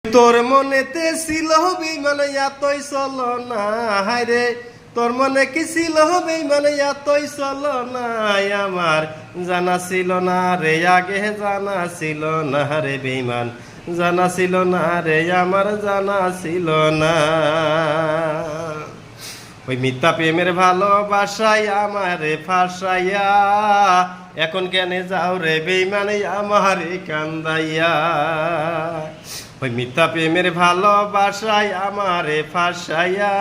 তোর মনেতে ছিল বেঈমান এতই চলো না, হায়রে তোর মনে কি ছিল বেঈমান এতই চলো না, আমার জানা ছিল না রে, আগে জানা ছিল না রে বেঈমান, জানা ছিল না রে, আমার জানা ছিল না। ওই মিথ্যা প্রেমের ভালোবাসায় আমারে ফাঁসাইয়া, এখন কেন যাও রে বেঈমানে আমারে কান্দাইয়া। ওই মিথ্যা প্রেমের ভালোবাসায় আমারে ফাঁসাইয়া,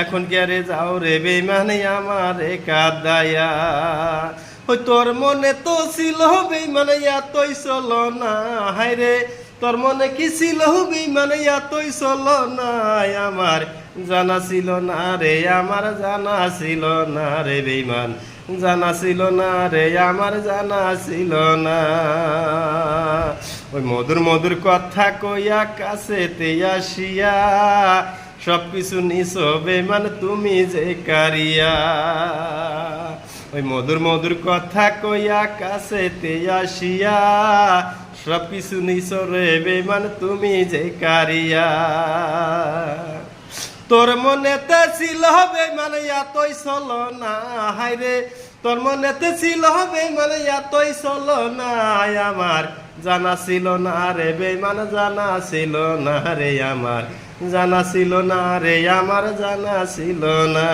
এখন কেন যাও রে বেঈমানে আমারে কাঁদাইয়া। ওই তোর মনে তো ছিল বেঈমানে এতই চলো না, হায়রে তোর মনে কি ছিল বেঈমানে এতই চলো না, আমার জানা ছিল না রে, আমার জানা ছিল না রে বেঈমান, জানা ছিল না রে, আমার জানা ছিল না। ওই মধুর মধুর কথা কইয়া কাছেতে আসিয়া, সব কিছু নিছো বেঈমান তুমি যে কারিয়া। ওই মধুর মধুর কথা কইয়া কাছেতে আসিয়া, সব কিছু নিছো রে বেঈমান তুমি যে কারিয়া। তোর মনেতে ছিল বেঈমান এতই চলো না, হায়রে তোর মনেতে ছিল বেঈমান এতই চলো না, আমার জানা ছিল না রে বেঈমান, জানা ছিল না রে, আমার জানা ছিল না রে, আমার জানা ছিল না।